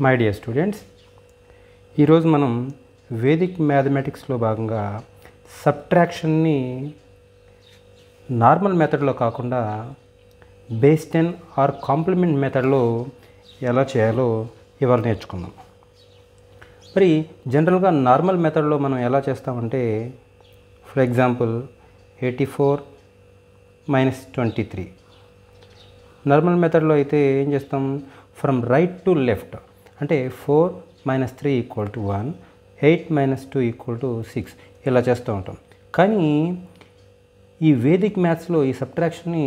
My dear students, ఈరోజు మనం Vedic మ్యాథమెటిక్స్లో భాగంగా సబ్ట్రాక్షన్ని నార్మల్ మెథడ్లో కాకుండా బేస్ 10 ఆర్ కాంప్లిమెంట్ మెథడ్లో ఎలా చేయాలో ఇవాళ నేర్చుకుందాం. మరి జనరల్గా నార్మల్ మెథడ్లో మనం ఎలా చేస్తామంటే, ఫర్ ఎగ్జాంపుల్ 84 - 23. నార్మల్ మెథడ్లో అయితే ఏం చేస్తాం, ఫ్రమ్ రైట్ టు లెఫ్ట్ అంటే 4 - 3 = 1, 8 - 2 = 6 ఇలా చేస్తూ ఉంటాం. కానీ ఈ వేదిక్ మ్యాథ్స్లో ఈ సబ్ట్రాక్షన్ని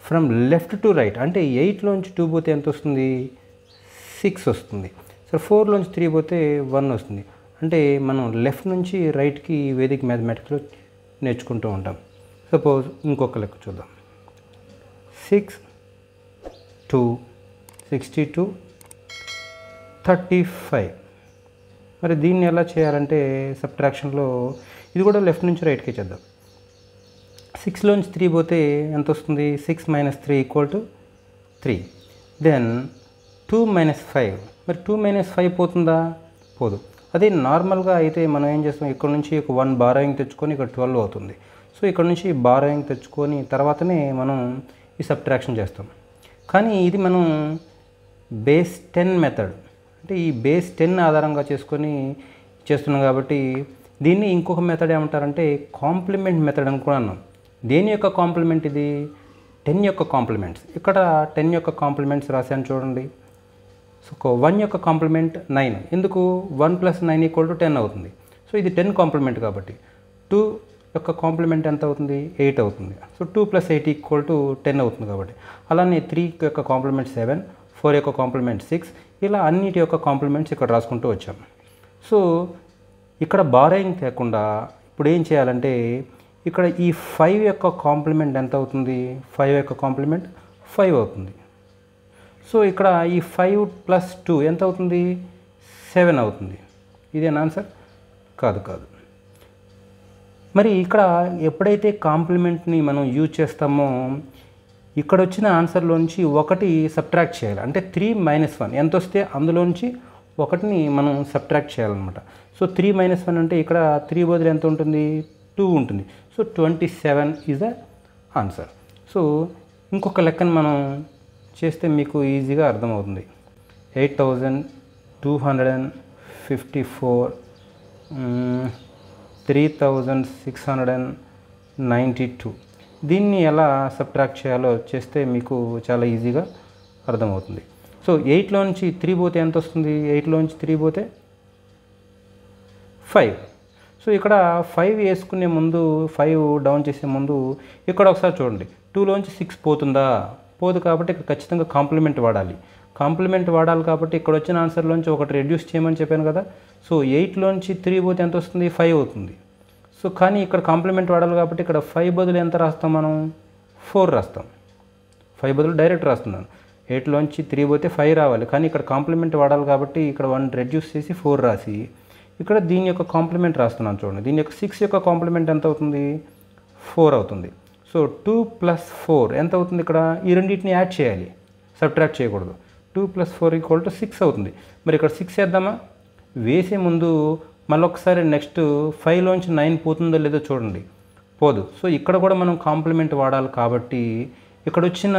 ఫ్రమ్ లెఫ్ట్ టు రైట్ అంటే 8లోంచి 2 పోతే ఎంత వస్తుంది, 6 వస్తుంది. సో 4లోంచి 3 పోతే 1 వస్తుంది. అంటే మనం లెఫ్ట్ నుంచి రైట్కి వేదిక్ మ్యాథమెటిక్స్లో నేర్చుకుంటూ ఉంటాం. సపోజ్ ఇంకొక లెక్క చూద్దాం. 6 2 62 35. మరి దీన్ని ఎలా చేయాలంటే సబ్ట్రాక్షన్లో ఇది కూడా లెఫ్ట్ నుంచి రైట్కి చేద్దాం. 6లోంచి 3 పోతే ఎంత వస్తుంది, 6 - 3 = 3. దెన్ 2 - 5. మరి 2 - 5 పోతుందా, పోదు. అదే నార్మల్గా అయితే మనం ఏం చేస్తాం, ఇక్కడ నుంచి ఒక 1 బారోయింగ్ తెచ్చుకొని ఇక్కడ 12 అవుతుంది. సో ఇక్కడ నుంచి బారోయింగ్ తెచ్చుకొని తర్వాతనే మనం ఈ సబ్ట్రాక్షన్ చేస్తాం. కానీ ఇది మనం బేస్ 10 మెథడ్ అంటే ఈ బేస్ 10 ఆధారంగా చేసుకొని చేస్తున్నాం కాబట్టి దీన్ని ఇంకొక మెథడ్ ఏమంటారంటే కాంప్లిమెంట్ మెథడ్ అని కూడా అన్నాం. దేని యొక్క కాంప్లిమెంట్ ఇది, 10 యొక్క కాంప్లిమెంట్స్. ఇక్కడ 10 యొక్క కాంప్లిమెంట్స్ రాశాను చూడండి. సో 1 యొక్క కాంప్లిమెంట్ 9. ఎందుకు, 1 + 9 = 10 అవుతుంది. సో ఇది 10 కాంప్లిమెంట్ కాబట్టి 2 యొక్క కాంప్లిమెంట్ ఎంత అవుతుంది, 8 అవుతుంది. సో 2 + 8 = 10 అవుతుంది కాబట్టి. అలానే 3 యొక్క కాంప్లిమెంట్ 7, 4 యొక్క కాంప్లిమెంట్ 6, ఇలా అన్నిటి యొక్క కాంప్లిమెంట్స్ ఇక్కడ రాసుకుంటూ వచ్చాం. సో ఇక్కడ బారోయింగ్ లేకుండా ఇప్పుడు ఏం చేయాలంటే, ఇక్కడ ఈ 5 యొక్క కాంప్లిమెంట్ ఎంత అవుతుంది, 5 యొక్క కాంప్లిమెంట్ 5 అవుతుంది. సో ఇక్కడ ఈ 5 + 2 ఎంత అవుతుంది, 7 అవుతుంది. ఇదేనా ఆన్సర్? కాదు. మరి ఇక్కడ ఎప్పుడైతే కాంప్లిమెంట్ని మనం యూజ్ చేస్తామో ఇక్కడ వచ్చిన ఆన్సర్లోంచి ఒకటి సబ్ట్రాక్ట్ చేయాలి. అంటే 3 - 1 ఎంత వస్తే అందులోంచి ఒకటిని మనం సబ్ట్రాక్ట్ చేయాలన్నమాట. సో 3 - 1 అంటే ఇక్కడ 3 బదులు ఎంత ఉంటుంది, 2 ఉంటుంది. So 27 is the answer. So ఇంకొక లెక్కను మనం చేస్తే మీకు ఈజీగా అర్థమవుతుంది. 8254 3692. దీన్ని ఎలా సబ్ట్రాక్ట్ చేయాలో చేస్తే మీకు చాలా ఈజీగా అర్థమవుతుంది. సో 8లోంచి 3 పోతే ఎంత వస్తుంది, 8లోంచి 3 పోతే 5. సో ఇక్కడ 5 వేసుకునే ముందు, 5 డౌన్ చేసే ముందు ఇక్కడ ఒకసారి చూడండి, 2లోంచి 6 పోతుందా, పోదు. కాబట్టి ఇక్కడ ఖచ్చితంగా కాంప్లిమెంట్ వాడాలి. కాంప్లిమెంట్ వాడాలి కాబట్టి ఇక్కడ వచ్చిన ఆన్సర్లోంచి ఒకటి రెడ్యూస్ చేయమని చెప్పాను కదా. సో 8లోంచి 3 పోతే ఎంత వస్తుంది, 5 అవుతుంది. సో కానీ ఇక్కడ కాంప్లిమెంట్ వాడాలి కాబట్టి ఇక్కడ 5 బదులు ఎంత రాస్తాం మనం, 4 రాస్తాం. 5 బదులు డైరెక్ట్ రాస్తున్నాను. 8లోంచి 3 పోతే 5 రావాలి. కానీ ఇక్కడ కాంప్లిమెంట్ వాడాలి కాబట్టి ఇక్కడ 1 రెడ్యూస్ చేసి 4 రాసి ఇక్కడ దీని యొక్క కాంప్లిమెంట్ రాస్తున్నాను చూడండి. దీని యొక్క 6 యొక్క కాంప్లిమెంట్ ఎంత అవుతుంది, 4 అవుతుంది. సో 2 + 4 ఎంత అవుతుంది, ఇక్కడ ఈ రెండింటిని యాడ్ చేయాలి, సబ్ట్రాక్ట్ చేయకూడదు. 2 + 4 = 6 అవుతుంది. మరి ఇక్కడ 6 వేద్దామా, వేసే ముందు మళ్ళీ ఒకసారి నెక్స్ట్ 5లోంచి 9 పోతుందో లేదో చూడండి, పోదు. సో ఇక్కడ కూడా మనం కాంప్లిమెంట్ వాడాలి కాబట్టి ఇక్కడ వచ్చిన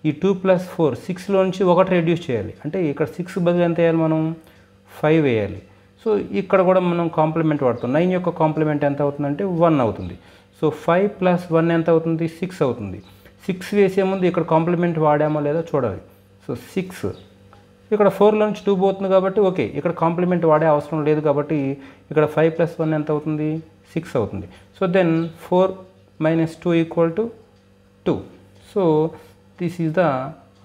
ఈ 2 + 4 6లోంచి ఒకటి రెడ్యూస్ చేయాలి. అంటే ఇక్కడ 6 బదులు ఎంత వేయాలి, మనం 5 వేయాలి. సో ఇక్కడ కూడా మనం కాంప్లిమెంట్ వాడుతాం. 9 యొక్క కాంప్లిమెంట్ ఎంత అవుతుందంటే 1 అవుతుంది. సో 5 + 1 ఎంత అవుతుంది, 6 అవుతుంది. 6 వేసే ముందు ఇక్కడ కాంప్లిమెంట్ వాడామో లేదో చూడాలి. సో 6, ఇక్కడ 4లోంచి 2 పోతుంది కాబట్టి ఓకే, ఇక్కడ కాంప్లిమెంట్ వాడే అవసరం లేదు కాబట్టి ఇక్కడ 5 + 1 ఎంత అవుతుంది, 6 అవుతుంది. So then 4 - 2 = 2. So this is the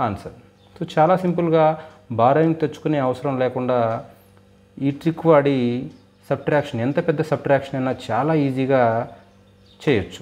answer. So చాలా సింపుల్గా బారోయింగ్ తెచ్చుకునే అవసరం లేకుండా ఈ ట్రిక్ వాడి సబ్ట్రాక్షన్, ఎంత పెద్ద సబ్ట్రాక్షన్ అయినా చాలా ఈజీగా చేయొచ్చు.